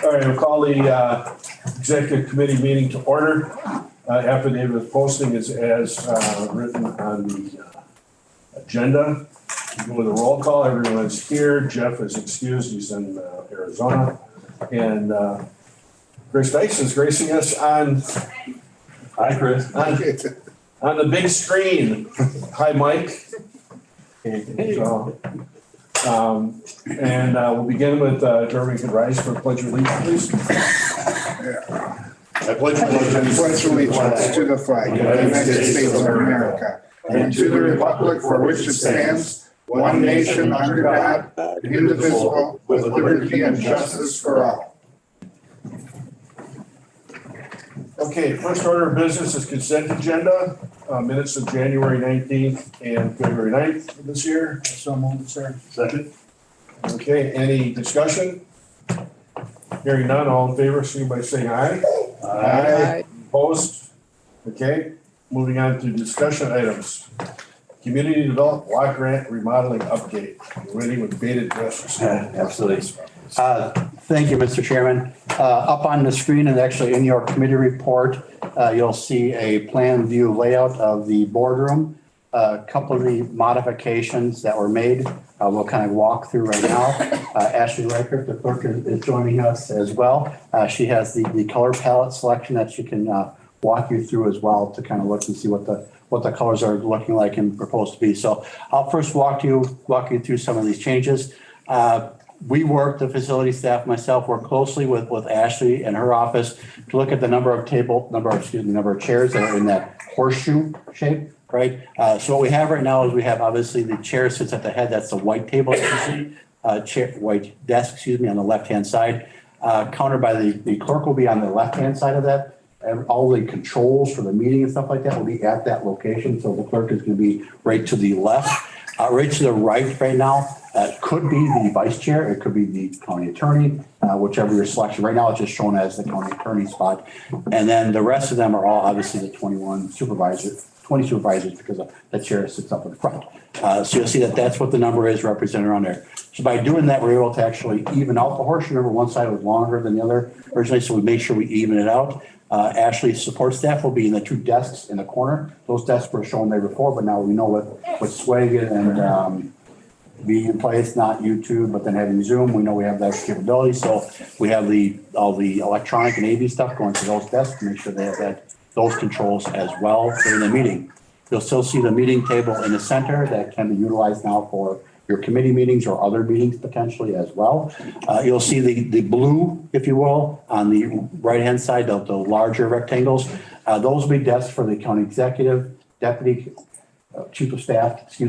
All right, we'll call the executive committee meeting to order. Affidavit of posting is as written on the agenda. Go with a roll call. Everyone's here. Jeff is excused. He's in Arizona. And Chris Dykes is gracing us on. Hi, Chris. On the big screen. Hi, Mike. Okay, so, we'll begin with Jeremy could rise for pledge of allegiance, please. I pledge allegiance to the flag of the United States of America and to the republic for which it stands, one nation under God, indivisible, with liberty and justice for all. Okay, first order of business is consent agenda, minutes of January 19th and February 9th of this year. So moved, sir. Second. Okay, any discussion? Hearing none, all in favor, signify by saying aye. Aye. Opposed? Okay, moving on to discussion items. Community Development Block Grant Remodeling Update. We're ready with bated breath. Absolutely. Thank you, Mr. Chairman. Up on the screen and actually in your committee report, you'll see a plan view layout of the boardroom. A couple of the modifications that were made, we'll kind of walk through right now. Ashley Reichert, the clerk, is joining us as well. She has the color palette selection that she can walk you through as well to kind of look and see what the colors are looking like and proposed to be. So I'll first walk you through some of these changes. We work, the facility staff, myself, work closely with Ashley and her office to look at the number of chairs that are in that horseshoe shape, right? So what we have right now is we have obviously the chair sits at the head. That's the white table, white desk, on the left-hand side. Countered by the clerk will be on the left-hand side of that. And all the controls for the meeting and stuff like that will be at that location. So the clerk is going to be right to the left. Right to the right now, could be the vice chair. It could be the county attorney, whichever your selection. Right now, it's just shown as the county attorney spot. And then the rest of them are all obviously the 20 supervisors because the chair sits up in front. So you'll see that that's what the number is represented on there. So by doing that, we're able to actually even out the horseshoe. Remember, one side was longer than the other originally, so we make sure we even it out. Ashley's support staff will be in the two desks in the corner. Those desks were shown there before, but now we know with swag and being in place, not YouTube, but then having Zoom, we know we have that capability. So we have all the electronic and AV stuff going to those desks to make sure they have those controls as well during the meeting. You'll still see the meeting table in the center that can be utilized now for your committee meetings or other meetings potentially as well. You'll see the blue, if you will, on the right-hand side of the larger rectangles. Those will be desks for the county executive, deputy, chief of staff,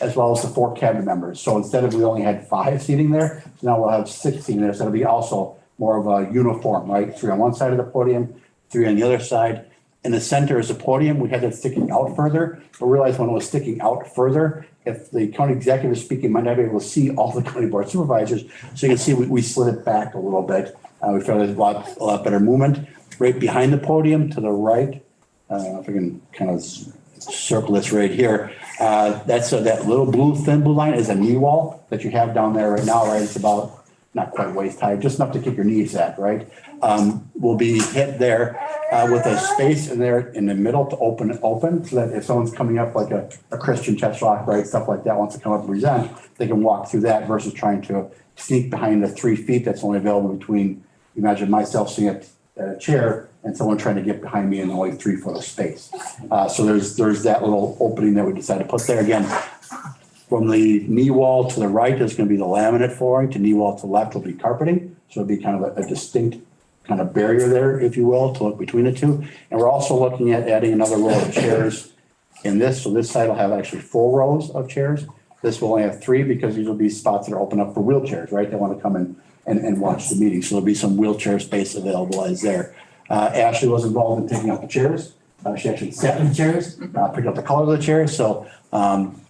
as well as the 4 cabinet members. So instead of we only had 5 seating there, so now we'll have 6 seating there. So it'll be also more of a uniform, right? 3 on one side of the podium, 3 on the other side. In the center is the podium. We had it sticking out further, but realized when it was sticking out further, if the county executive is speaking, might not be able to see all the county board supervisors. So you can see we slid it back a little bit. We felt there's a lot better movement. Right behind the podium to the right, if I can kind of circle this right here. That's that little thin blue line is a knee wall that you have down there right now, right? It's about not quite waist high, just enough to kick your knees at, right? Will be hit there with a space in there in the middle to open so that if someone's coming up like a Christian chest rock, right, stuff like that, wants to come up and present, they can walk through that versus trying to sneak behind the 3 feet that's only available between, imagine myself sitting at a chair and someone trying to get behind me in only 3 foot of space. So there's that little opening that we decided to put there. Again, from the knee wall to the right is going to be the laminate flooring. To knee wall to the left will be carpeting. So it'll be kind of a distinct kind of barrier there, if you will, to look between the two. And we're also looking at adding another row of chairs in this. So this side will have actually 4 rows of chairs. This will only have 3 because these will be spots that are open up for wheelchairs, right? They want to come in and watch the meeting. So there'll be some wheelchair space available as there. Ashley was involved in picking up the chairs. She actually sat in the chairs, picked up the color of the chairs. So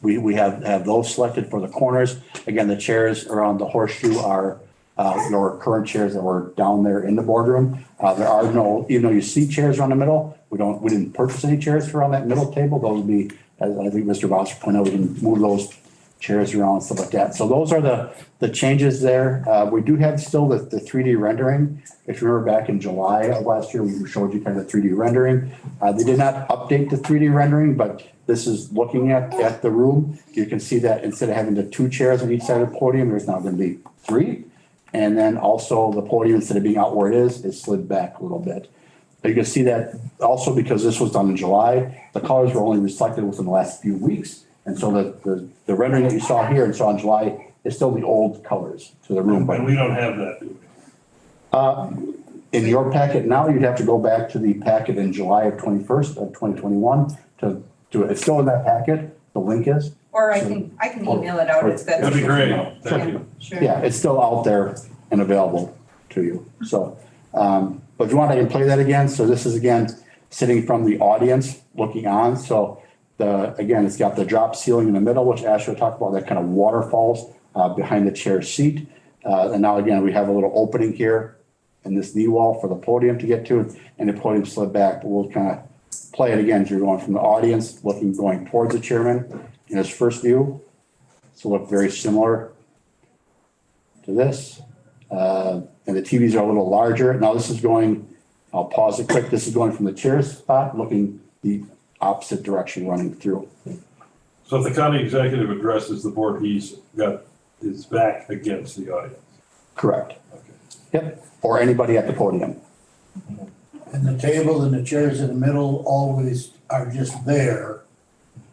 we have those selected for the corners. Again, the chairs around the horseshoe are your current chairs that were down there in the boardroom. There are no, even though you see chairs around the middle, we didn't purchase any chairs for around that middle table. Those would be, as I think Mr. Vosser pointed out, we can move those chairs around, stuff like that. So those are the changes there. We do have still the 3D rendering. If you remember back in July of last year, we showed you kind of 3D rendering. They did not update the 3D rendering, but this is looking at the room. You can see that instead of having the 2 chairs on each side of the podium, there's now going to be 3. And then also the podium, instead of being out where it is slid back a little bit. But you can see that also because this was done in July, the colors were only reflected within the last few weeks. And so the rendering that you saw here and saw in July is still the old colors to the room. But we don't have that, do we? In your packet now, you'd have to go back to the packet in July of 2021 to do it. It's still in that packet, the link is. Or I can email it out, it's better. That'd be great. Thank you. Sure. Yeah, it's still out there and available to you. So, but if you want, I can play that again. So this is again, sitting from the audience looking on. So again, it's got the drop ceiling in the middle, which Ashley talked about, that kind of waterfalls behind the chair seat. And now again, we have a little opening here in this knee wall for the podium to get to, and the podium slid back. But we'll kind of play it again as you're going from the audience, going towards the chairman in his first view. So look very similar to this. And the TVs are a little larger. Now this is going, I'll pause it quick. This is going from the chair spot, looking the opposite direction running through. So if the county executive addresses the board, he's got his back against the audience. Correct. Okay. Yep. Or anybody at the podium. And the table and the chairs in the middle always are just there.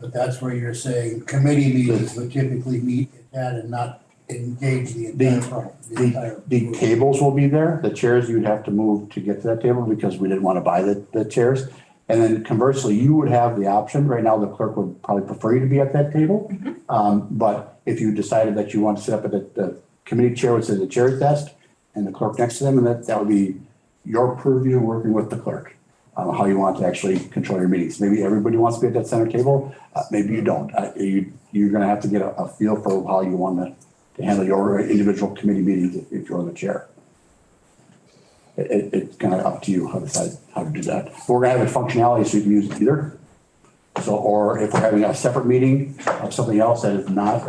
But that's where you're saying committee meetings would typically meet at that and not engage the entire. The tables will be there. The chairs you'd have to move to get to that table because we didn't want to buy the chairs. And then conversely, you would have the option. Right now, the clerk would probably prefer you to be at that table. But if you decided that you want to sit up at the committee chair, would sit at the chair's desk and the clerk next to them, and that would be your purview working with the clerk. How you want to actually control your meetings. Maybe everybody wants to be at that center table. Maybe you don't. You're going to have to get a feel for how you want to handle your individual committee meetings if you're the chair. It's kind of up to you how to decide how to do that. We're going to have a functionality so you can use it either. So, or if we're having a separate meeting of something else that is not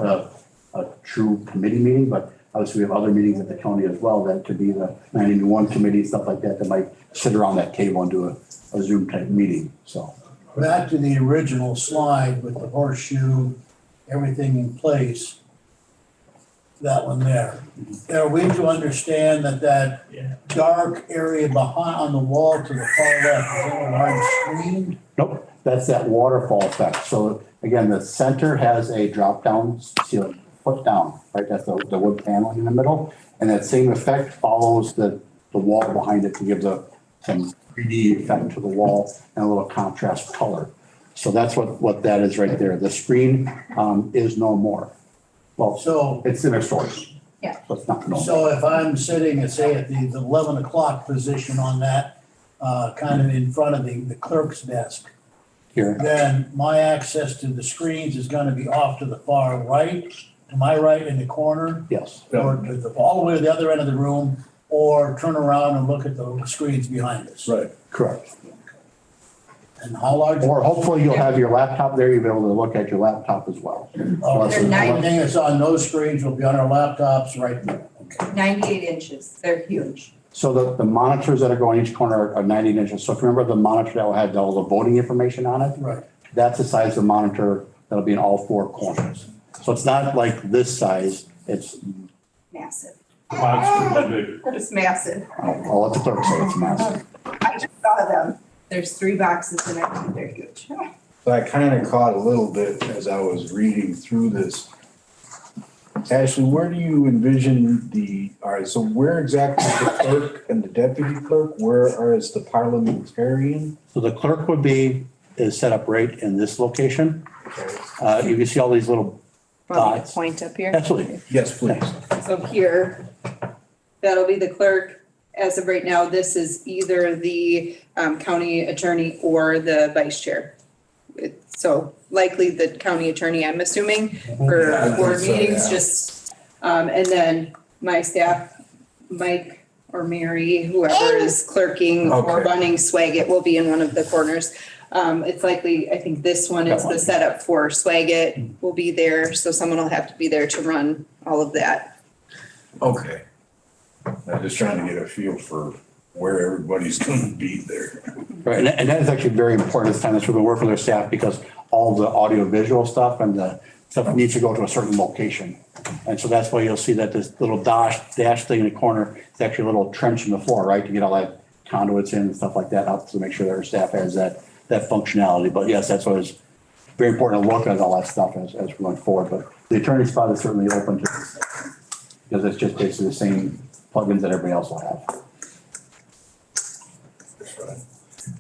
a true committee meeting, but obviously we have other meetings at the county as well that could be the 911 committee, stuff like that might sit around that table and do a Zoom type meeting. So Back to the original slide with the horseshoe, everything in place. That one there. Are we to understand that dark area behind on the wall to the far left is a large screen? nope, that's that waterfall effect. So again, the center has a drop down ceiling, foot down, right? That's the wood paneling in the middle. And that same effect follows the wall behind it to give some 3D effect to the wall and a little contrast color. So that's what that is right there. The screen is no more. Well, So, it's in a source. Yeah. So it's not no more. so if I'm sitting, say, at the 11 o'clock position on that, kind of in front of the clerk's desk, Here, then my access to the screens is gonna be off to the far right, to my right in the corner, yes. or to all the way to the other end of the room, or turn around and look at the screens behind us. Right. Correct. And how large? Or hopefully you'll have your laptop there. You'll be able to look at your laptop as well. Okay, everything that's on those screens will be on our laptops right there. Okay. 98 inches, they're huge. So the monitors that are going each corner are 90 inches. So if you remember the monitor that will have all the voting information on it, Right. that's the size of the monitor that'll be in all 4 corners. So it's not like this size. It's, Massive. Monster, that big. It's massive. I'll let the clerk say it's massive. I just saw them. There's 3 boxes and I think they're huge. So I kind of caught a little bit as I was reading through this. Ashley, where do you envision all right, so where exactly is the clerk and the deputy clerk? Where is the parliamentarian? So the clerk is set up right in this location. You can see all these little Want me to dots. point up here? Absolutely. Yes, please. So here, that'll be the clerk. As of right now, this is either the county attorney or the vice chair. So likely the county attorney, I'm assuming, for Yeah, I think board so, meetings, yeah. just, and then my staff, Mike or Mary, whoever is clerking or Okay. running swag, it will be in one of the corners. It's likely, I think this one is the setup for Swag It will be there, so someone will have to be there to run all of that. Okay. I'm just trying to get a feel for where everybody's gonna be there. Right, and that is actually very important this time, that we've been working with our staff, because all the audio visual stuff and the stuff needs to go to a certain location. And so that's why you'll see that this little dash thing in the corner is actually a little trench in the floor, right, to get all that conduits in and stuff like that up, to make sure that our staff has that functionality. But yes, that's why it's very important to look at all that stuff as we're going forward. But the attorney spot is certainly open to this, because it's just basically the same plugins that everybody else will have.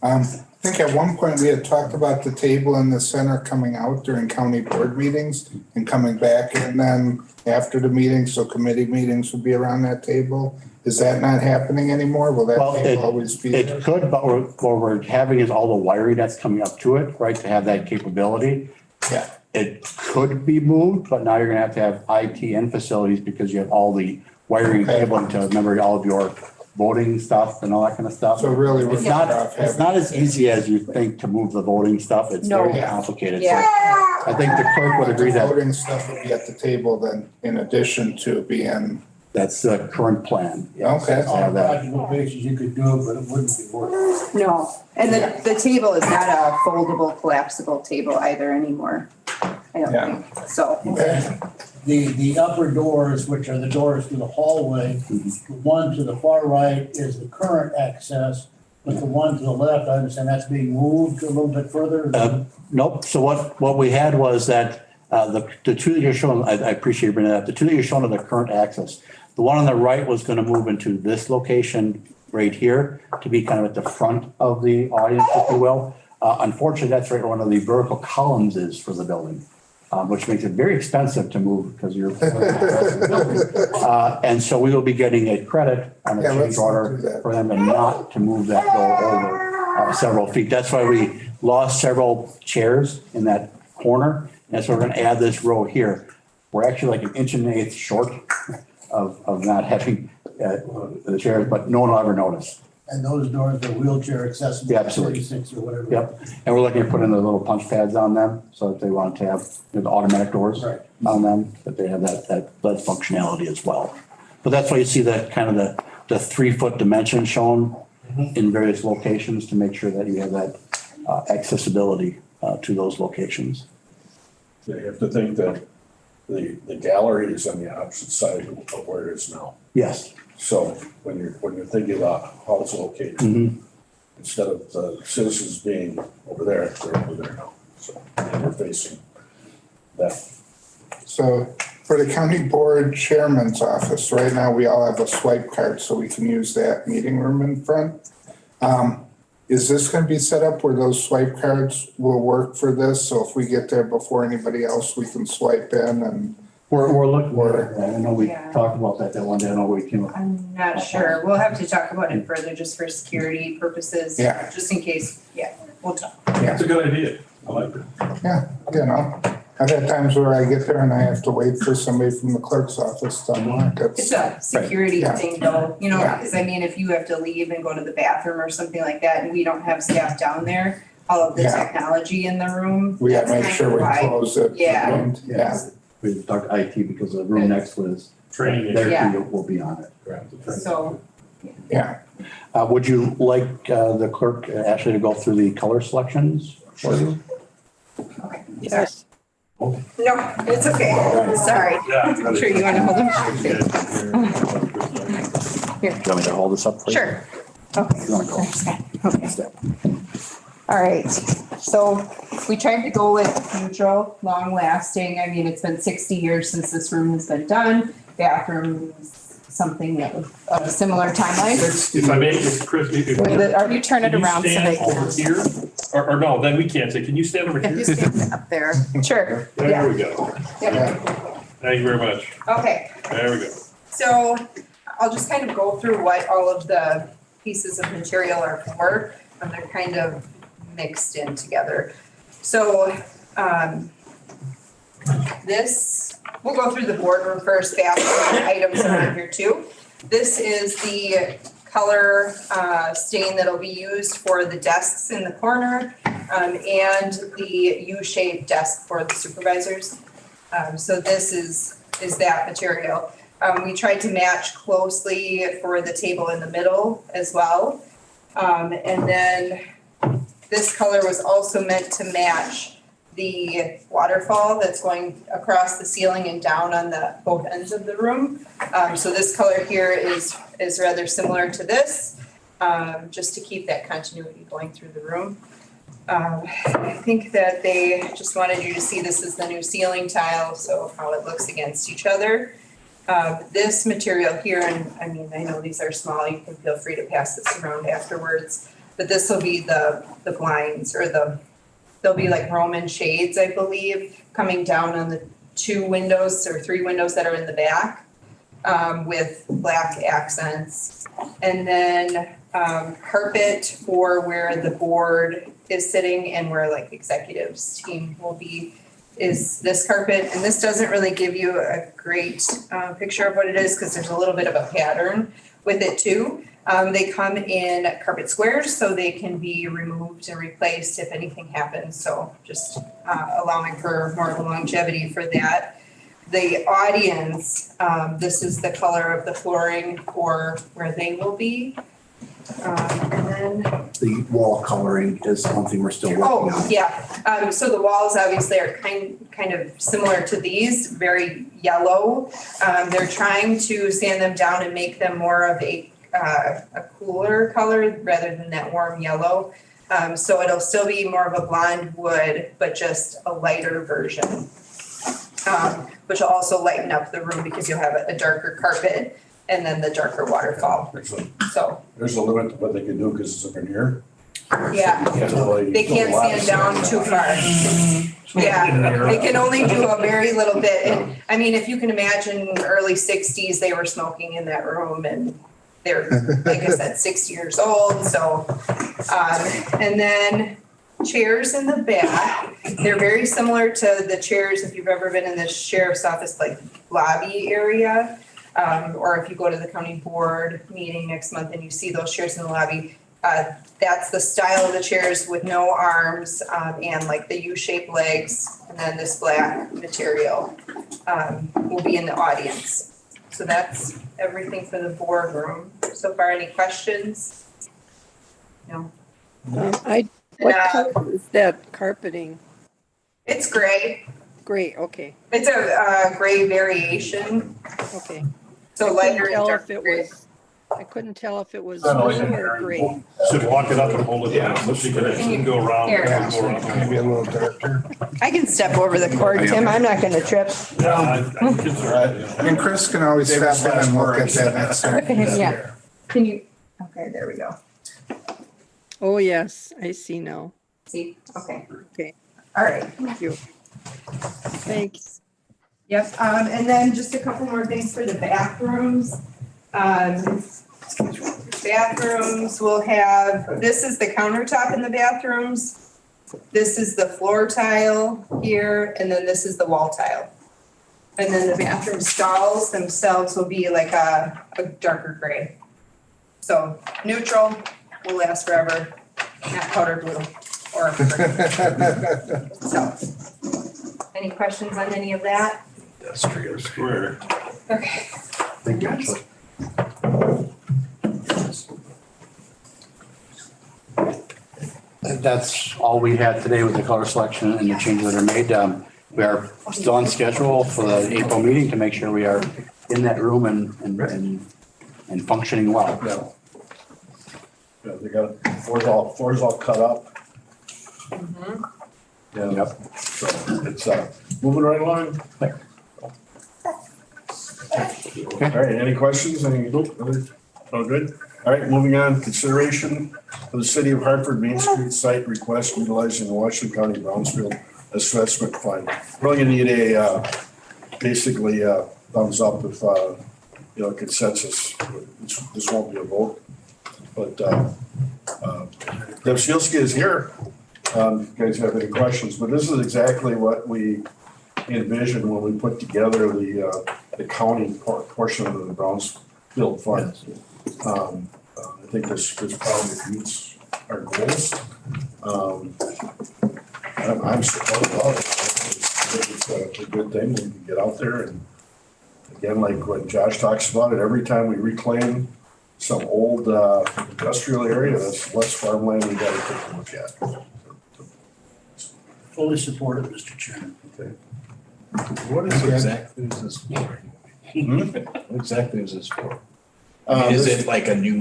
I think at one point we had talked about the table in the center coming out during county board meetings and coming back, and then after the meeting, so committee meetings would be around that table. Is that not happening anymore? Will that table always be there? It could, but what we're having is all the wiring that's coming up to it, right, to have that capability. Yeah. It could be moved, but now you're gonna have to have IT and facilities, because you have all the wiring and cabling to remember all of your voting stuff and all that kind of stuff. So really, we're It's better not, off it's having. not as easy as you think to move the voting stuff. It's very No. complicated. So Yeah. I think the clerk would agree The that voting stuff would be at the table then, in addition to being, that's the current plan. Yes. Okay. To On a have that. practical basis, you could do it, but it wouldn't be worth it. No, and the table is not a foldable, collapsible table either anymore. I don't Yeah. think, so. okay, The upper doors, which are the doors to the hallway, the one to the far right is the current access, but the one to the left, I understand that's being moved a little bit further. Nope. So what we had was that the two that you're showing, I appreciate you bringing that up. The two that you're showing are the current access. The one on the right was going to move into this location right here to be kind of at the front of the audience, if you will. Unfortunately, that's right where one of the vertical columns is for the building, which makes it very expensive to move because you're. And so we will be getting a credit on a Yeah, change let's not do order that. for them not to move that door over several feet. That's why we lost several chairs in that corner. And so we're going to add this row here. We're actually like 1.1 inches short of not having the chairs, but no one will ever notice. And those doors are wheelchair accessible. Yeah, absolutely. 36 or whatever. Yep. And we're looking at putting the little punch pads on them, so if they want to have the automatic doors Right. on them, that they have that functionality as well. But that's why you see that kind of the 3-foot dimension shown in various locations to make sure that you have that accessibility to those locations. You have to think that the gallery is on the opposite side of where it is now. Yes. So when you're thinking about how it's located, Mhm. instead of the citizens being over there, they're over there now. So we're facing that. so for the county board chairman's office, right now, we all have a swipe card, so we can use that meeting room in front. Is this gonna be set up where those swipe cards will work for this? So if we get there before anybody else, we can swipe in and, We're looking, Or- I know we Yeah. talked about that one day, I know we came up. I'm not sure. We'll have to talk about it further just for security purposes. Yeah. Just in case, we'll talk. That's a good idea. I like it. yeah, you know. I've had times where I get there and I have to wait for somebody from the clerk's office to unlock it. It's a security Yeah. thing though, you know, Yeah. because I mean, if you have to leave and go to the bathroom or something like that and we don't have staff down there, all of the Yeah. technology in the room. We gotta make that's sure kind we of why- close it. Yeah. And, yeah, We talked to IT because the room next was, Training. their Yeah. key will be on it. So, yeah. Would you like the clerk, Ashley, to go through the color selections for you? okay. Yes. No, it's okay. Sorry. I'm sure you want to hold them. Do you want me to hold this up for you? Sure. Okay. You wanna go? Okay. All right, so we tried to go with neutral, long lasting. I mean, it's been 60 years since this room has been done. Bathrooms, something that was a similar timeline. If I may, Chris, You turn it around so they stand over can. here, or no, then we can't say, can you stand over If you here? stand up there. Sure. There we go. Yeah. Thank you very much. Okay, There we go. so I'll just kind of go through what all of the pieces of material are for, and they're kind of mixed in together. So, this, we'll go through the boardroom first, bathroom items are on here too. This is the color stain that'll be used for the desks in the corner. and the U-shaped desk for the supervisors. So this is that material. We tried to match closely for the table in the middle as well. And then this color was also meant to match the waterfall that's going across the ceiling and down on the both ends of the room. So this color here is rather similar to this, just to keep that continuity going through the room. I think that they just wanted you to see this is the new ceiling tile, so how it looks against each other. This material here, and I mean, I know these are small, you can feel free to pass this around afterwards, but this will be the blinds or there'll be like Roman shades, I believe, coming down on the 2 windows or 3 windows that are in the back, with black accents. And then carpet for where the board is sitting and where like executives team will be is this carpet. And this doesn't really give you a great picture of what it is because there's a little bit of a pattern with it too. They come in carpet squares so they can be removed and replaced if anything happens. So just allowing for more longevity for that. The audience, this is the color of the flooring for where they will be. And then The wall coloring is something we're still working on. yeah. So the walls obviously are kind of similar to these, very yellow. They're trying to sand them down and make them more of a cooler color rather than that warm yellow. So it'll still be more of a blonde wood, but just a lighter version. Which will also lighten up the room because you'll have a darker carpet and then the darker waterfall. There's a limit to what they can do because it's a veneer. Yeah, they can't stand down too far. Yeah, they can only do a very little bit. And I mean, if you can imagine early 60s, they were smoking in that room and they're, like I said, 60 years old. So, and then chairs in the back, they're very similar to the chairs if you've ever been in the sheriff's office, like lobby area. Or if you go to the county board meeting next month and you see those chairs in the lobby, that's the style of the chairs with no arms, and like the U-shaped legs, and then this black material, will be in the audience. So that's everything for the boardroom. So far, any questions? No? What color is that carpeting? It's gray. Gray, okay, It's a gray variation, okay. so lighter and darker gray. I couldn't tell if it was Not blue always or gray. Should walk it up and hold it down, so she can go around. Here. Go around. Maybe a little darker. I can step over the cord, Tim. I'm not gonna trip. Yeah, I think it's all right. And Chris can always step in and look at that next time. Yeah. Can you, okay, there we go. Oh, yes, I see now. See, okay. Okay, All right. thank you. Thanks. Yep, and then just a couple more things for the bathrooms. Bathrooms will have, this is the countertop in the bathrooms. This is the floor tile here, and then this is the wall tile. And then the bathroom stalls themselves will be like a darker gray. So neutral will last forever, not powder blue or gray. So, any questions on any of that? Industrial square. Okay. Thank you, Ashley. That's all we had today with the color selection and the changes that are made. We are still on schedule for the April meeting to make sure we are in that room and functioning well. Yeah. Yeah, they got, floor's all cut up. Yeah. Yep. So it's, moving right along. All right, any questions? Any, nope, all good? All right, moving on, consideration of the City of Hartford Main Street site request utilizing the Washington County Brownsfield Assessment Fund. We're gonna need a, basically, thumbs up if, consensus. This won't be a vote, but, Deb Shielski is here. If you guys have any questions, but this is exactly what we envisioned when we put together the county portion of the Brownsfield Fund. I think this probably meets our goals. I'm supportive of it. It's a good thing. We can get out there and again, like what Josh talks about it, every time we reclaim some old industrial area, that's less farmland we gotta take a look at. Fully supported, Mr. Chairman. What exactly is this for? What exactly is this for? Is it like a new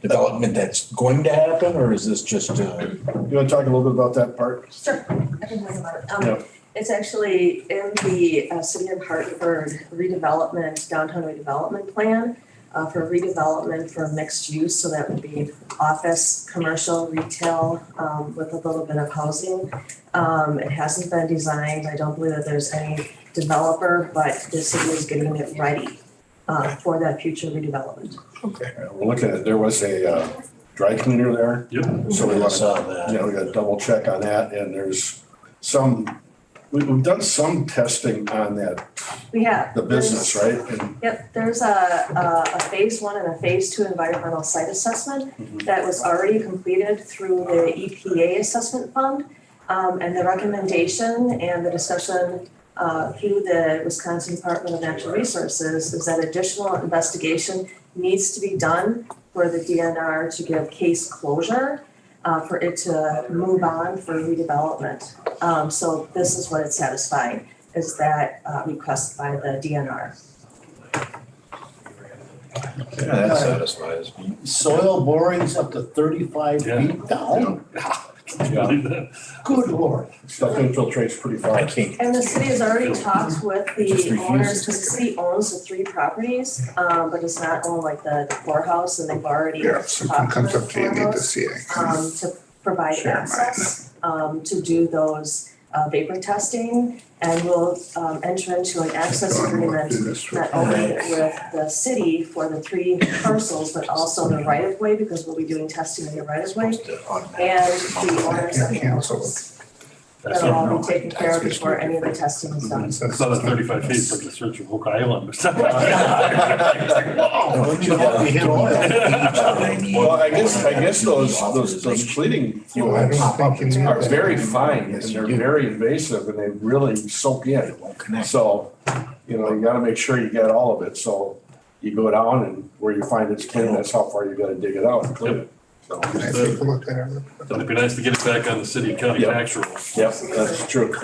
development that's going to happen, or is this just You wanna talk a little bit about that part? Sure, I can talk about it. Yeah. It's actually in the City of Hartford redevelopment, downtown redevelopment plan for redevelopment for mixed use. So that would be office, commercial, retail, with a little bit of housing. It hasn't been designed. I don't believe that there's any developer, but the city is getting it ready for that future redevelopment. Okay. We're looking at, there was a dry cleaner there. Yep. So we I want saw to, that. we got to double check on that and there's some, we've done some testing on that, We have. the business, right? And Yep, there's a phase 1 and a phase 2 environmental site assessment that was already completed through the EPA assessment fund. And the recommendation and the discussion through the Wisconsin Department of Natural Resources is that additional investigation needs to be done for the DNR to give case closure, for it to move on for redevelopment. So this is what it's satisfying, is that request by the DNR. Yeah, that satisfies me. Soil borings up to 35 Yeah. feet down? Yeah. Good Lord. stuff infiltrates pretty far. I can't. And the city has already talked with Just the refuse owners, because the city owns the 3 properties, but it's not owned like the poorhouse, and they've already Yeah, if something talked comes with up to you, need to see it. to provide Share mine. access, to do those vapor testing, and we'll enter into an access agreement not only with the city for the 3 parcels, but also the right of way, because we'll be doing testing in the right of way, and the owners of the parcels. That's That'll not, all be taken care of before any of the testing is done. that's not a 35 feet, it's like the search of Oak Island or something. Don't you hope we hit oil? Well, I guess those cleaning fluids are very fine and they're very invasive and they really soak in. So, you gotta make sure you get all of it. So you go down and where you find it's clean, that's how far you gotta dig it out and clean it. So, Can I take a look at it? It'd be nice to get it back on the city and county Yep. tax roll. yep, that's true.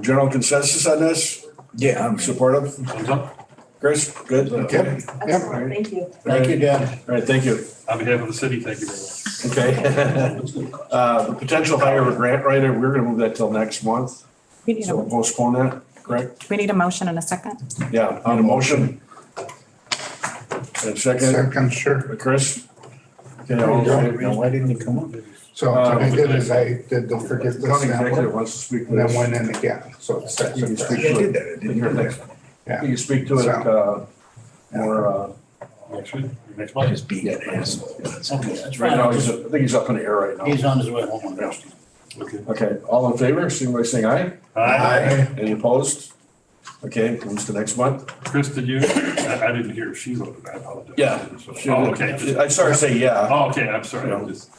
General consensus on this? Yeah, I'm Supportive? Thumbs up. Chris, good? Okay. Excellent, thank you. Thank you, Dan. All right, thank you. On behalf of the city, thank you very much. Okay. The potential hire of a grant writer, we're gonna move that till next month. We need So a, we'll postpone that, correct? we need a motion and a second. Yeah, on a motion. And second, Second, sure. Chris? Okay, all in favor? Why didn't you come up? So what I did is I did the forget The this county sample, executive wants to speak to and then this. went in again, so it's six You can and speak fresh. to it. I didn't hear next. Yeah. You can speak to it, more, Next week, next month. Just being an asshole. Okay, that's right now, fine. I think he's up in the air right now. He's on his way home on Thursday. Okay. Okay, all in favor, signify by saying aye. Aye. Any opposed? Okay, moves to next month. Chris, did you, I didn't hear if she voted, I apologize. Yeah. Oh, okay. I started to say yeah. Oh, okay, I'm sorry, I'm just,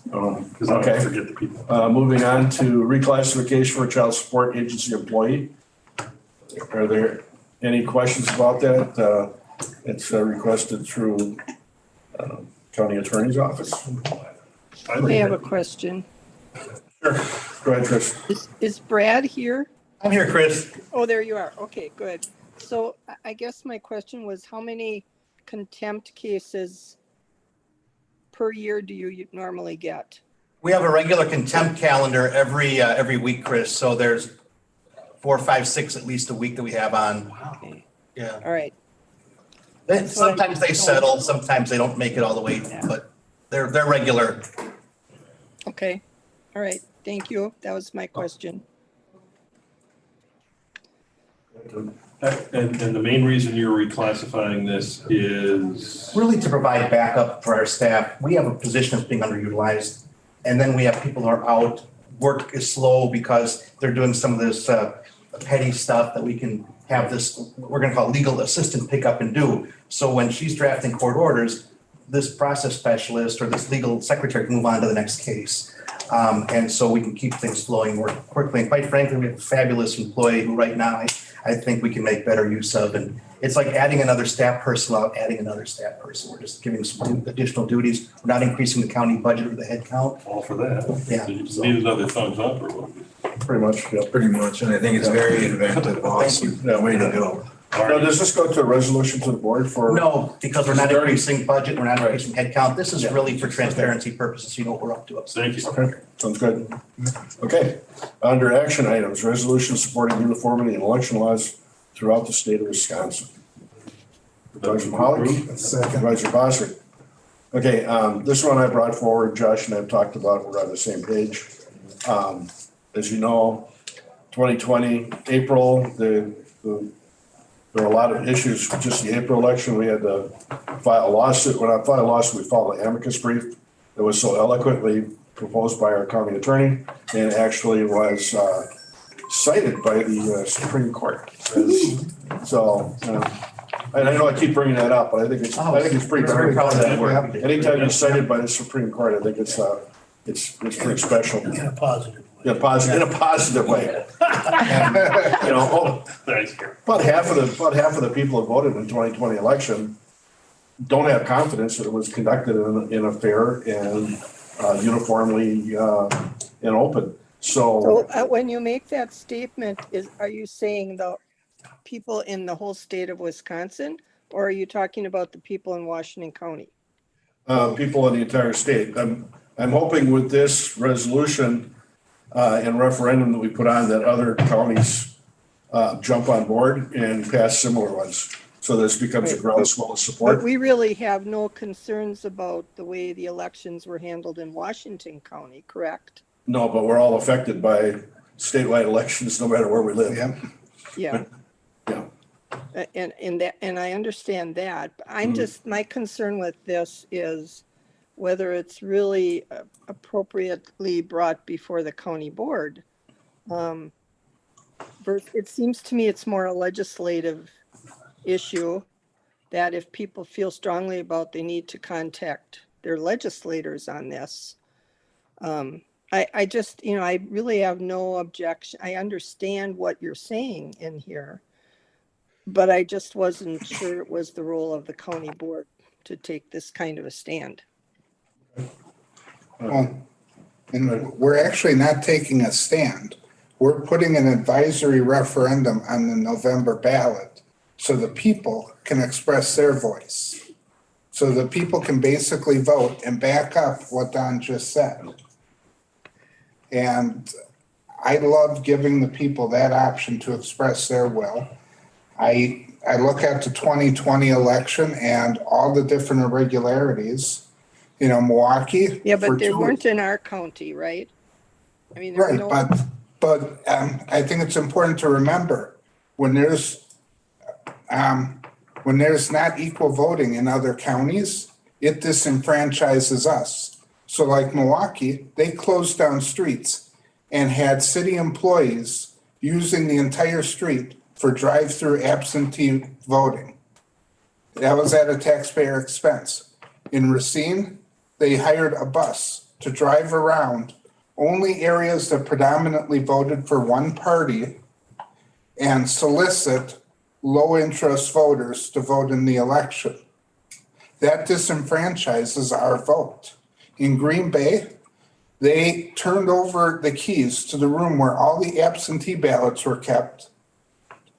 because I Okay. forget the people. Moving on to reclassification for child support agency employee. Are there any questions about that? It's requested through county attorney's office. I have a question. Sure, go ahead, Chris. Is Brad here? I'm here, Chris. Oh, there you are. Okay, good. So I guess my question was, how many contempt cases per year do you normally get? We have a regular contempt calendar every week, Chris. So there's 4, 5, 6 at least a week that we have on. Okay, Yeah. all right. Sometimes they settle, sometimes they don't make it all the way, but they're regular. Okay, all right. Thank you. That was my question. And the main reason you're reclassifying this is? Really to provide backup for our staff. We have a position that's being underutilized. And then we have people who are out. Work is slow because they're doing some of this petty stuff that we can have this, we're gonna call legal assistant pick up and do. So when she's drafting court orders, this process specialist or this legal secretary can move on to the next case. And so we can keep things flowing more quickly. And quite frankly, we have a fabulous employee who right now I think we can make better use of. And it's like adding another staff person without adding another staff person. We're just giving some additional duties. We're not increasing the county budget or the head count. All for that. Yeah. So you need another thumbs up or what? Pretty much, yeah. Pretty much, and I think it's very inventive, awesome. Yeah, Way to go. Now, does this go to a resolution to the board for? No, because we're not Is there any- increasing budget, we're not Right. increasing head count. This is Yeah. really for transparency purposes, so you know what we're up to. Thank you. Okay, sounds good. Okay, under action items, resolution supporting uniformity in election laws throughout the state of Wisconsin. Supervisor Pollock, Supervisor Bosser. Okay, this one I brought forward, Josh and I've talked about, we're on the same page. As you know, 2020, April, there were a lot of issues, just the April election, we had to file a lawsuit. When I filed a lawsuit, we filed an amicus brief that was so eloquently proposed by our county attorney and actually was cited by the Supreme Court. So, and I know I keep bringing that up, but I think it's pretty. Very proud of that work. Anytime you're cited by the Supreme Court, I think it's pretty special. In a positive way. In a positive way. And, you know, Thanks, Gary. about half of the people who voted in the 2020 election don't have confidence that it was conducted in a fair and uniformly and open. So when you make that statement, are you saying the people in the whole state of Wisconsin, or are you talking about the people in Washington County? People in the entire state. I'm hoping with this resolution and referendum that we put on that other counties jump on board and pass similar ones. So this becomes a groundswell of support. But we really have no concerns about the way the elections were handled in Washington County, correct? No, but we're all affected by statewide elections, no matter where we live. Yeah. Yeah. And I understand that, but I'm just, my concern with this is whether it's really appropriately brought before the county board. It seems to me it's more a legislative issue that if people feel strongly about, they need to contact their legislators on this. I just, I really have no objection. I understand what you're saying in here, but I just wasn't sure it was the role of the county board to take this kind of a stand. Well, and we're actually not taking a stand. We're putting an advisory referendum on the November ballot so the people can express their voice. So the people can basically vote and back up what Don just said. And I love giving the people that option to express their will. I look at the 2020 election and all the different irregularities. Milwaukee. Yeah, but they weren't in our county, right? I mean, Right, but I think it's important to remember when there's not equal voting in other counties, it disenfranchises us. So like Milwaukee, they closed down streets and had city employees using the entire street for drive-through absentee voting. That was at a taxpayer expense. In Racine, they hired a bus to drive around only areas that predominantly voted for one party and solicit low-interest voters to vote in the election. That disenfranchises our vote. In Green Bay, they turned over the keys to the room where all the absentee ballots were kept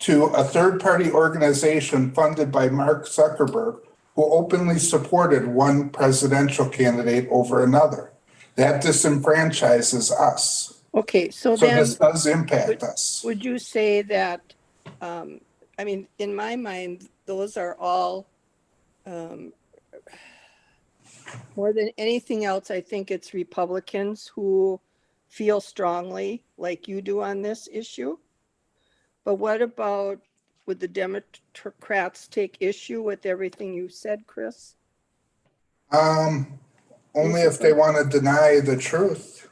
to a third-party organization funded by Mark Zuckerberg, who openly supported one presidential candidate over another. That disenfranchises us. Okay, so So then. this does impact us. Would you say that, in my mind, those are all, more than anything else, I think it's Republicans who feel strongly like you do on this issue. But what about, would the Democrats take issue with everything you said, Chris? Only if they want to deny the truth.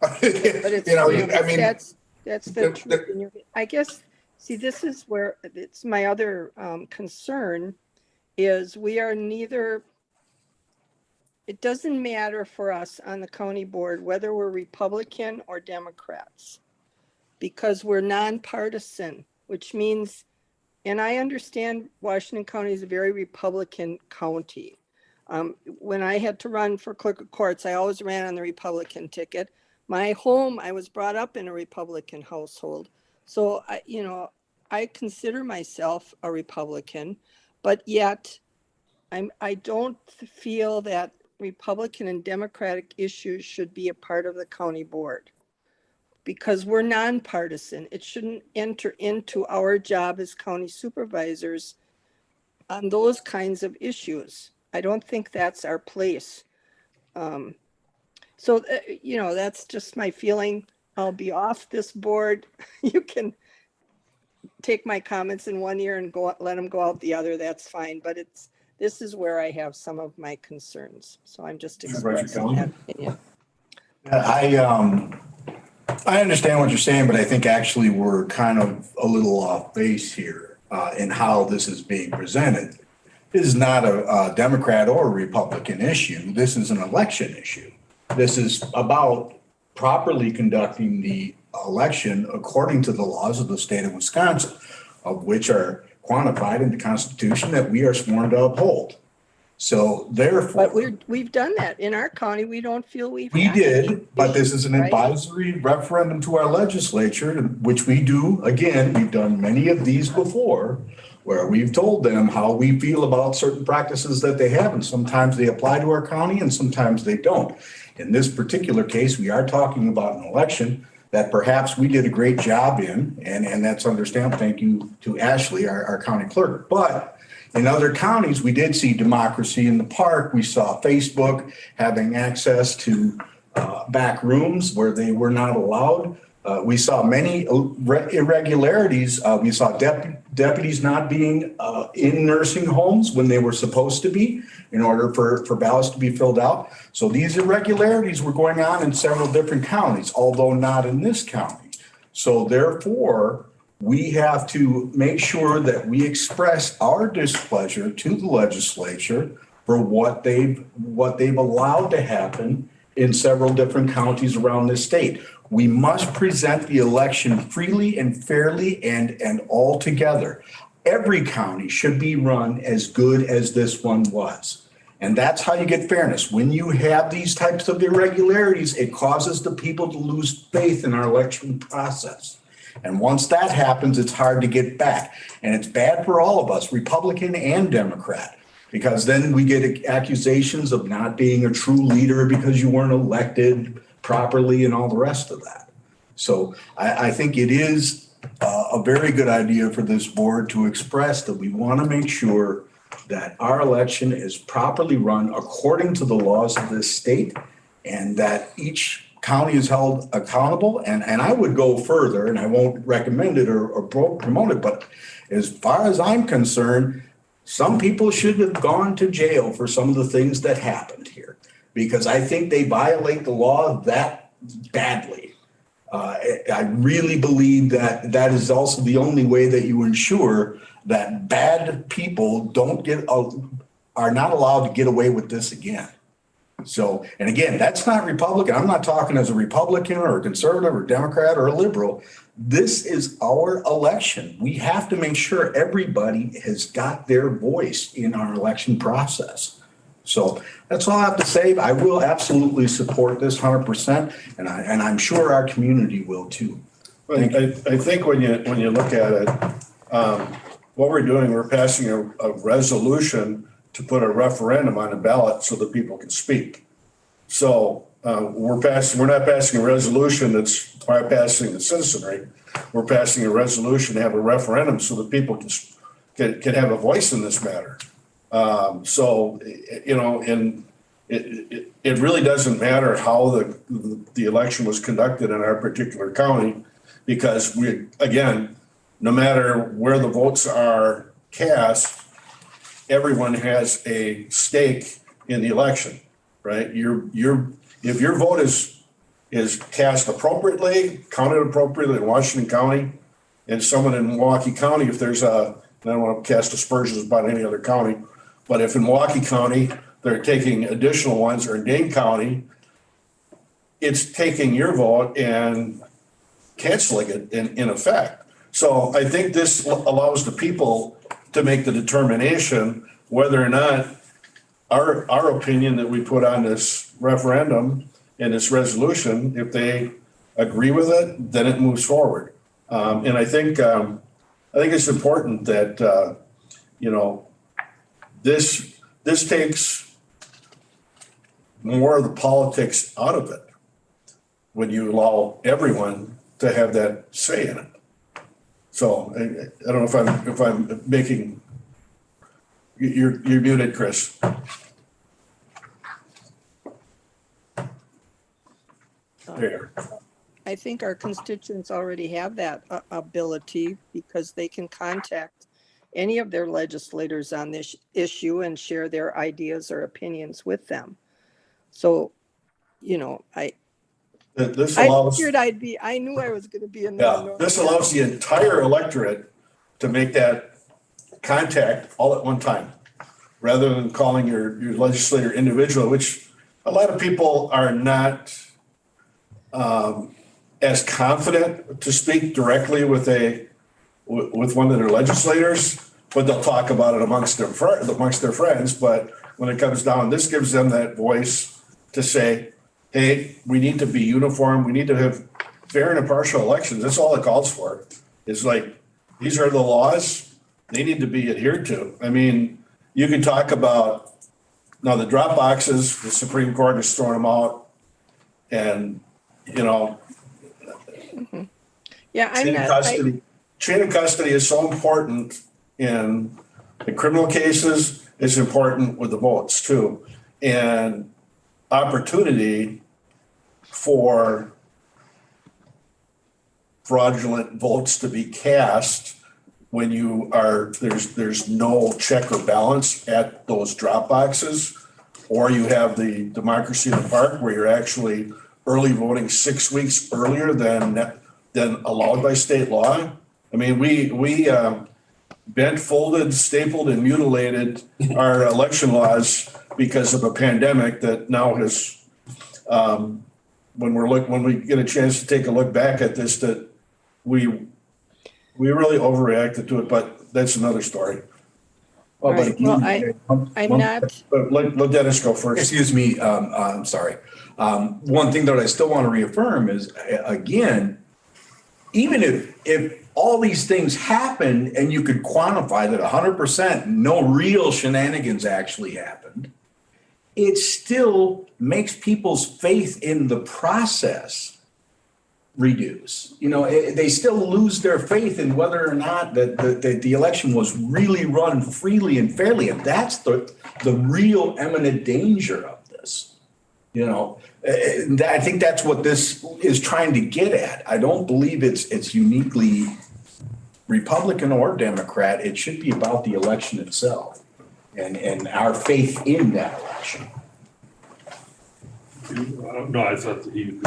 But it's, that's the the- truth. I guess, see, this is where it's my other concern is we are neither it doesn't matter for us on the county board whether we're Republican or Democrats, because we're nonpartisan, which means, and I understand Washington County is a very Republican county. When I had to run for clerk of courts, I always ran on the Republican ticket. My home, I was brought up in a Republican household. So, I consider myself a Republican, but yet I don't feel that Republican and Democratic issues should be a part of the county board because we're nonpartisan. It shouldn't enter into our job as county supervisors on those kinds of issues. I don't think that's our place. That's just my feeling. I'll be off this board. You can take my comments in one ear and let them go out the other. That's fine. But this is where I have some of my concerns. So I'm just expressing that opinion. I understand what you're saying, but I think actually we're kind of a little off base here in how this is being presented. This is not a Democrat or a Republican issue. This is an election issue. This is about properly conducting the election according to the laws of the state of Wisconsin, of which are quantified in the Constitution that we are sworn to uphold. So therefore. But we've done that. In our county, we don't feel we did, but this is an advisory referendum to our legislature, which we do. Again, we've done many of these before, where we've told them how we feel about certain practices that they have, and sometimes they apply to our county and sometimes they don't. In this particular case, we are talking about an election that perhaps we did a great job in, and that's understandable. Thank you to Ashley, our county clerk. But in other counties, we did see democracy in the park. We saw Facebook having access to back rooms where they were not allowed. We saw many irregularities. We saw deputies not being in nursing homes when they were supposed to be in order for ballots to be filled out. So these irregularities were going on in several different counties, although not in this county. So therefore, we have to make sure that we express our displeasure to the legislature for what they've allowed to happen in several different counties around this state. We must present the election freely and fairly and all together. Every county should be run as good as this one was. And that's how you get fairness. When you have these types of irregularities, it causes the people to lose faith in our election process. And once that happens, it's hard to get back. And it's bad for all of us, Republican and Democrat, because then we get accusations of not being a true leader because you weren't elected properly and all the rest of that. So I think it is a very good idea for this board to express that we want to make sure that our election is properly run according to the laws of this state and that each county is held accountable. And I would go further, and I won't recommend it or promote it, but as far as I'm concerned, some people should have gone to jail for some of the things that happened here, because I think they violate the law that badly. I really believe that is also the only way that you ensure that bad people are not allowed to get away with this again. So, and again, that's not Republican. I'm not talking as a Republican or a conservative or Democrat or a liberal. This is our election. We have to make sure everybody has got their voice in our election process. So that's all I have to say. I will absolutely support this 100%, and I'm sure our community will too. I think when you look at it, what we're doing, we're passing a resolution to put a referendum on the ballot so that people can speak. So we're not passing a resolution that's bypassing the citizenry. We're passing a resolution to have a referendum so that people can have a voice in this matter. And it really doesn't matter how the election was conducted in our particular county, because no matter where the votes are cast, everyone has a stake in the election, right? If your vote is cast appropriately, counted appropriately in Washington County, and someone in Milwaukee County, I don't want to cast aspersions about any other county, but if in Milwaukee County they're taking additional ones, or Dane County, it's taking your vote and canceling it in effect. So I think this allows the people to make the determination whether or not our opinion that we put on this referendum and this resolution, if they agree with it, then it moves forward. And I think it's important that, you know, this takes more of the politics out of it when you allow everyone to have that say in it. So I don't know if I'm making, you're muted, Chris. There. I think our constituents already have that ability because they can contact any of their legislators on this issue and share their ideas or opinions with them. So, you know, This allows, I knew I was gonna be in yeah, there. this allows the entire electorate to make that contact all at one time, rather than calling your legislator individual, which a lot of people are not as confident to speak directly with one of their legislators, but they'll talk about it amongst their friends. But when it comes down, this gives them that voice to say, hey, we need to be uniform. We need to have fair and impartial elections. That's all it calls for. It's like, these are the laws. They need to be adhered to. I mean, you can talk about, now the drop boxes, the Supreme Court has thrown them out. And, you know, Yeah, chain of custody is so important in the criminal cases. It's important with the votes too. And opportunity for fraudulent votes to be cast when there's no check or balance at those drop boxes, or you have the democracy in the park where you're actually early voting 6 weeks earlier than allowed by state law. I mean, we bent, folded, stapled, and mutilated our election laws because of a pandemic that now has, when we get a chance to take a look back at this, that we really overreacted to it, but that's another story. right. Well, I'm not, But let Dennis go first. Excuse me, I'm sorry. One thing that I still want to reaffirm is, again, even if all these things happen and you could quantify that 100%, no real shenanigans actually happened, it still makes people's faith in the process reduce. You know, they still lose their faith in whether or not that the election was really run freely and fairly. And that's the real imminent danger of this. You know, I think that's what this is trying to get at. I don't believe it's uniquely Republican or Democrat. It should be about the election itself and our faith in that election. No, I thought that you.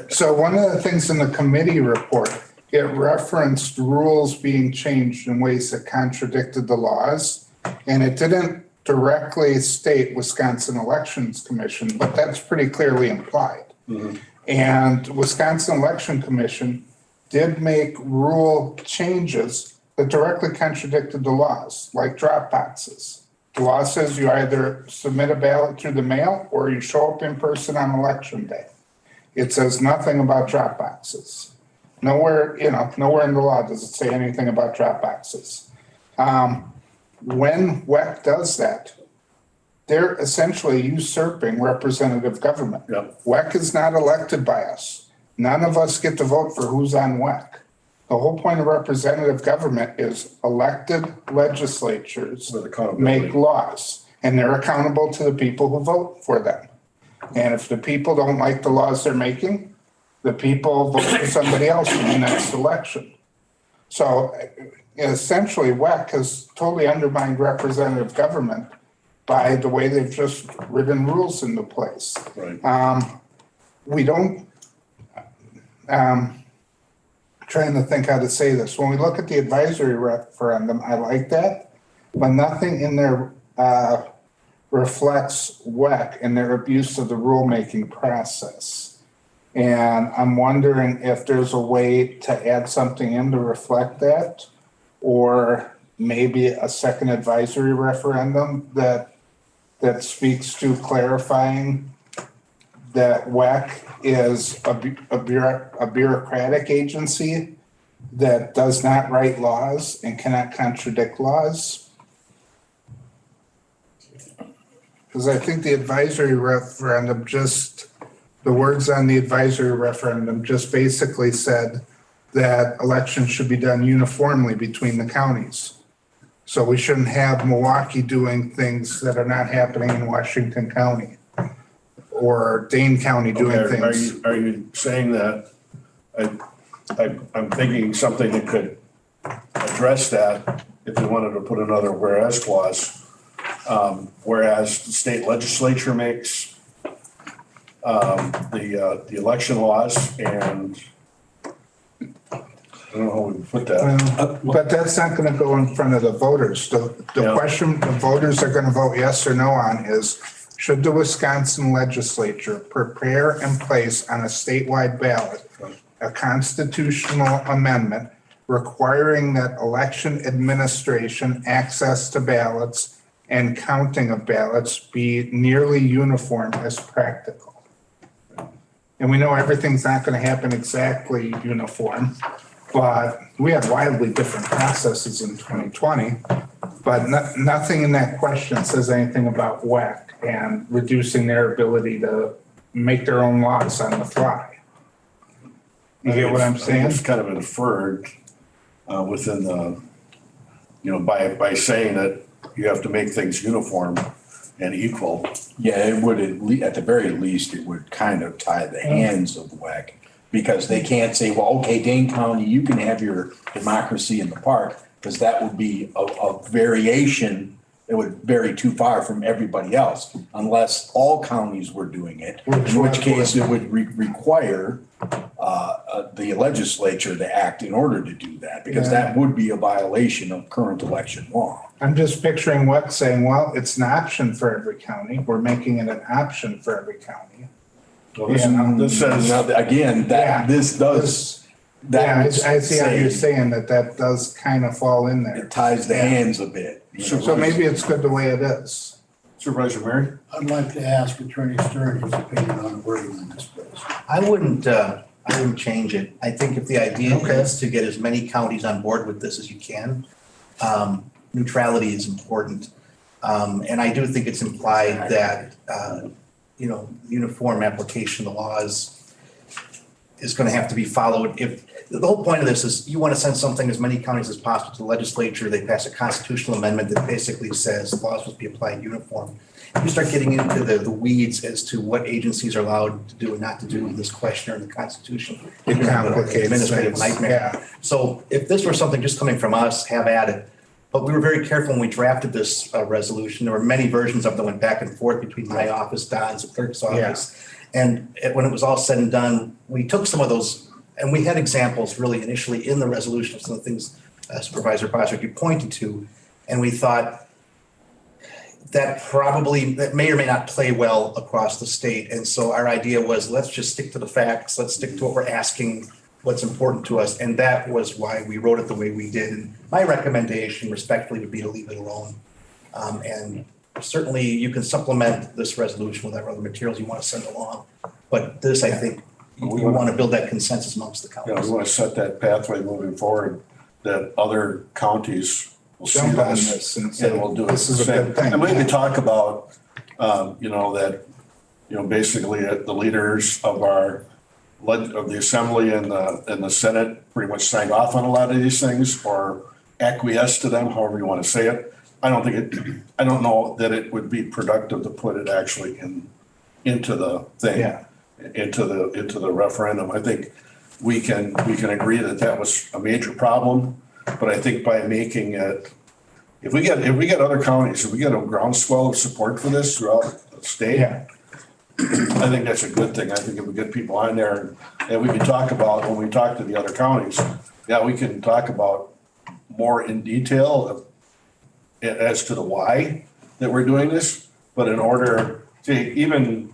So one of the things in the committee report, it referenced rules being changed in ways that contradicted the laws, and it didn't directly state Wisconsin Elections Commission, but that's pretty clearly implied. Mm-hmm. And Wisconsin Election Commission did make rule changes that directly contradicted the laws, like drop boxes. The law says you either submit a ballot through the mail or you show up in person on election day. It says nothing about drop boxes. Nowhere in the law does it say anything about drop boxes. When WEC does that, they're essentially usurping representative government. Yep. WEC is not elected by us. None of us get to vote for who's on WEC. The whole point of representative government is elected legislatures make laws, and they're accountable to the people who vote for them. And if the people don't like the laws they're making, the people vote for somebody else in the next election. So essentially, WEC has totally undermined representative government by the way they've just written rules into place. Right. We don't, trying to think how to say this. When we look at the advisory referendum, I like that. but nothing in there reflects WEC and their abuse of the rulemaking process. And I'm wondering if there's a way to add something in to reflect that, or maybe a second advisory referendum that speaks to clarifying that WEC is a bureaucratic agency that does not write laws and cannot contradict laws. Because I think the advisory referendum the words on the advisory referendum just basically said that elections should be done uniformly between the counties. So we shouldn't have Milwaukee doing things that are not happening in Washington County or Dane County doing things. Are you saying that, I'm thinking something that could address that if we wanted to put another whereas clause. Whereas the state legislature makes the election laws, and I don't know how we would put that. But that's not gonna go in front of the voters. The question the voters are gonna vote yes or no on is, should the Wisconsin legislature prepare and place on a statewide ballot a constitutional amendment requiring that election administration, access to ballots, and counting of ballots be nearly uniform as practical? And we know everything's not gonna happen exactly uniform, but we had wildly different processes in 2020. But nothing in that question says anything about WEC and reducing their ability to make their own laws on the fly. You get what I'm saying? It's kind of inferred within the, by saying that you have to make things uniform and equal. Yeah, it would, at the very least, it would kind of tie the hands of WEC, because they can't say, well, okay, Dane County, you can have your democracy in the park, because that would be a variation. It would vary too far from everybody else, unless all counties were doing it, in which case it would require the legislature to act in order to do that, because that would be a violation of current election law. I'm just picturing WEC saying, well, it's an option for every county. We're making it an option for every county. Well, this says, Now, again, this does. I see how you're saying that does kind of fall in there. It ties the hands a bit. So maybe it's good the way it is. Supervisor Mary? I'd like to ask Attorney Stern his opinion on the wording in this place. I wouldn't change it. I think if the idea is to get as many counties on board with this as you can, neutrality is important. And I do think it's implied that, uniform application of the laws is going to have to be followed. If the whole point of this is you want to send something as many counties as possible to the legislature, they pass a constitutional amendment that basically says laws must be applied uniform. You start getting into the weeds as to what agencies are allowed to do and not to do in this question or in the Constitution. It complicates administrative things. nightmare. Yeah. So if this were something just coming from us, have at it. But we were very careful when we drafted this resolution. There were many versions of them that went back and forth between my office, Don's, the clerk's office. And when it was all said and done, we took some of those, and we had examples really initially in the resolution of some of the things Supervisor Boswick, you pointed to. And we thought that may or may not play well across the state. And so our idea was, let's just stick to the facts. Let's stick to what we're asking, what's important to us. And that was why we wrote it the way we did. And my recommendation respectfully would be to leave it alone. And certainly you can supplement this resolution with other materials you want to send along. But this, I think, we want to build that consensus amongst the counties. We want to set that pathway moving forward, that other counties will see Jump on this this and will do it. this is a good thing. And we can talk about, basically the leaders of the assembly and the Senate pretty much signed off on a lot of these things, or acquiesced to them, however you want to say it. I don't know that it would be productive to put it actually into the thing, into the referendum. I think we can agree that was a major problem, but I think by making it, if we get other counties, if we get a groundswell of support for this throughout the state, I think that's a good thing. I think if we get people on there and we can talk about, when we talk to the other counties, we can talk about more in detail as to the why that we're doing this, but in order to even,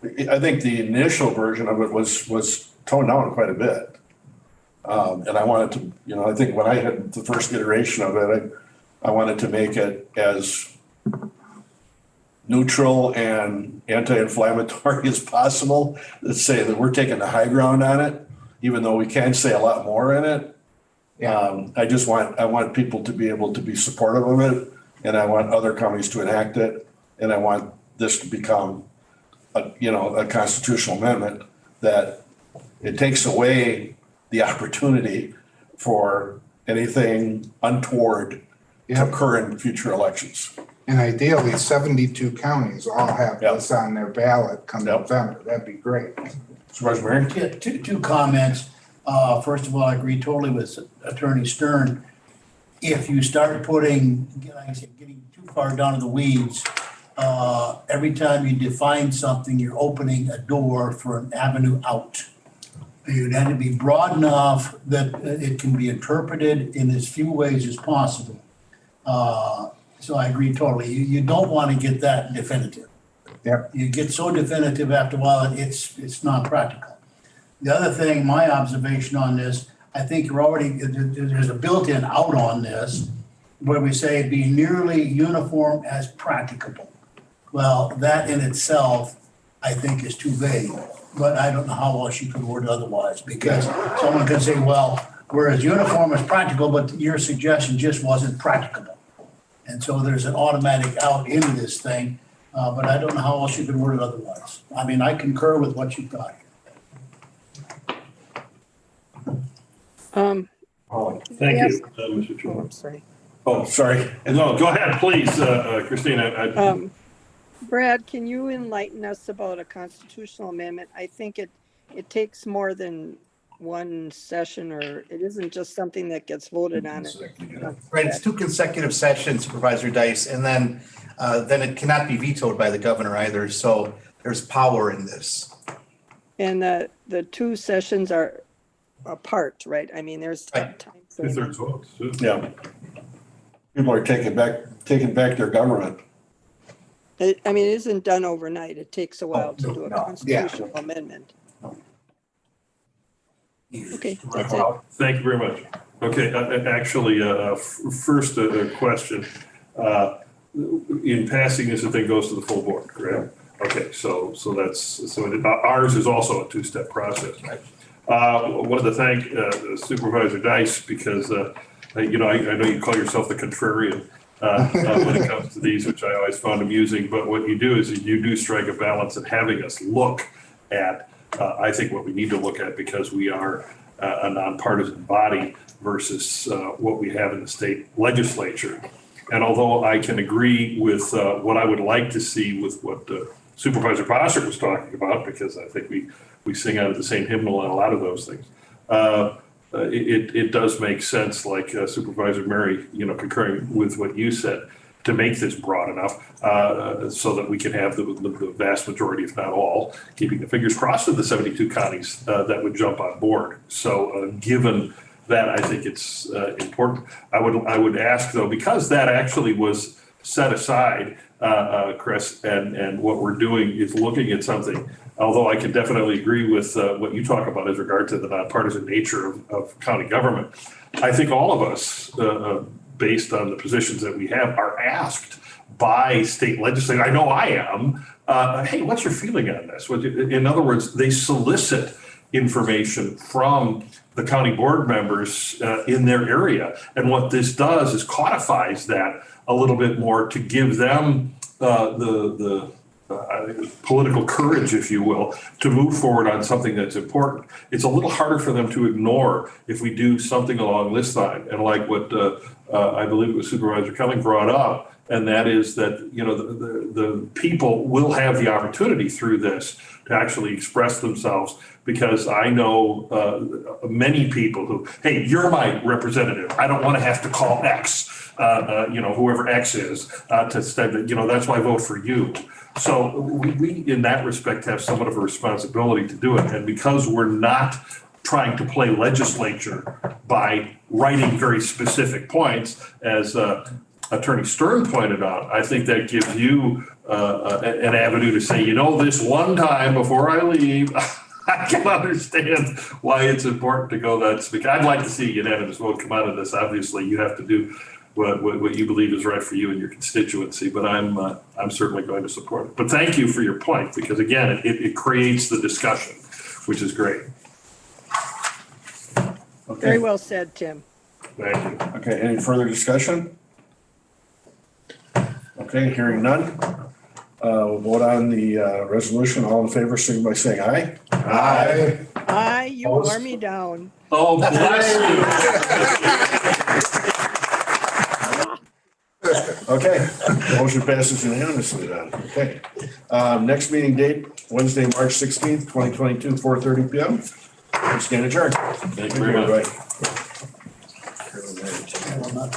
I think the initial version of it was toned down quite a bit. And I wanted to, you know, I think when I had the first iteration of it, I wanted to make it as neutral and anti-inflammatory as possible. Let's say that we're taking the high ground on it, even though we can say a lot more in it. I want people to be able to be supportive of it, and I want other counties to enact it, and I want this to become a constitutional amendment that it takes away the opportunity for anything untoward to occur in future elections. And ideally, 72 counties all have this on their ballot come November. That'd be great. Supervisor Mary? Two comments. First of all, I agree totally with Attorney Stern. If you start putting, like I said, getting too far down to the weeds, every time you define something, you're opening a door for an avenue out. You'd have to be broad enough that it can be interpreted in as few ways as possible. So I agree totally. You don't want to get that definitive. Yep. You get so definitive after a while, it's not practical. The other thing, my observation on this, I think there's a built-in out on this where we say be nearly uniform as practicable. Well, that in itself, I think is too vague, but I don't know how else you could word it otherwise, because someone could say, well, we're as uniform as practical, but your suggestion just wasn't practicable. And so there's an automatic out into this thing, but I don't know how else you could word it otherwise. I mean, I concur with what you've got here. Thank Yes. you, Mr. Oh, Chairman. I'm sorry. Oh, sorry. No, go ahead, please, Christina. Brad, can you enlighten us about a constitutional amendment? I think it takes more than one session, or it isn't just something that gets voted on. Right, it's 2 consecutive sessions, Supervisor Dice, and then it cannot be vetoed by the governor either, so there's power in this. And the 2 sessions are apart, right? I mean, there's Right. time frame. 2/3 votes. Yeah. People are taking back their government. I mean, it isn't done overnight. It takes a while to do a no. constitutional amendment. Okay, that's it. Thank you very much. Okay, actually, first, a question. In passing this, the thing goes to the full board, correct? Okay, so ours is also a 2-step process. Wanted to thank Supervisor Dice because, I know you call yourself the contrarian when it comes to these, which I always found amusing. But what you do is you do strike a balance in having us look at, I think, what we need to look at, because we are a nonpartisan body versus what we have in the state legislature. And although I can agree with what I would like to see with what Supervisor Bossert was talking about, because I think we sing out of the same hymnal on a lot of those things, it does make sense, like Supervisor Mary, concurring with what you said, to make this broad enough so that we can have the vast majority, if not all, keeping the fingers crossed, of the 72 counties that would jump on board. So given that, I think it's important. I would ask, though, because that actually was set aside, Chris, and what we're doing is looking at something, although I can definitely agree with what you talk about as regard to the nonpartisan nature of county government. I think all of us, based on the positions that we have, are asked by state legislators. I know I am. Hey, what's your feeling on this? In other words, they solicit information from the county board members in their area. And what this does is codifies that a little bit more to give them the political courage, if you will, to move forward on something that's important. It's a little harder for them to ignore if we do something along this line. And like what I believe it was Supervisor Kelly brought up, and that is that, the people will have the opportunity through this to actually express themselves, because I know many people who, hey, you're my representative. I don't want to have to call X, whoever X is, to say that, that's why I vote for you. So we, in that respect, have somewhat of a responsibility to do it. And because we're not trying to play legislature by writing very specific points, as Attorney Stern pointed out, I think that gives you an avenue to say, this one time before I leave, I can understand why it's important to go that speak. I'd like to see a unanimous vote come out of this. Obviously, you have to do what you believe is right for you and your constituency, but I'm certainly going to support it. But thank you for your point, because again, it creates the discussion, which is great. Very well said, Tim. Thank you. Okay, any further discussion? Okay, hearing none. We'll vote on the resolution. All in favor, signify by saying aye. Aye. Aye, you wore me down. Oh, bless Okay, motion passes unanimously then. Okay. Next meeting date, Wednesday, March 16th, 2022, 4:30 PM. Stand adjourned. you. Thank you very much. Everybody.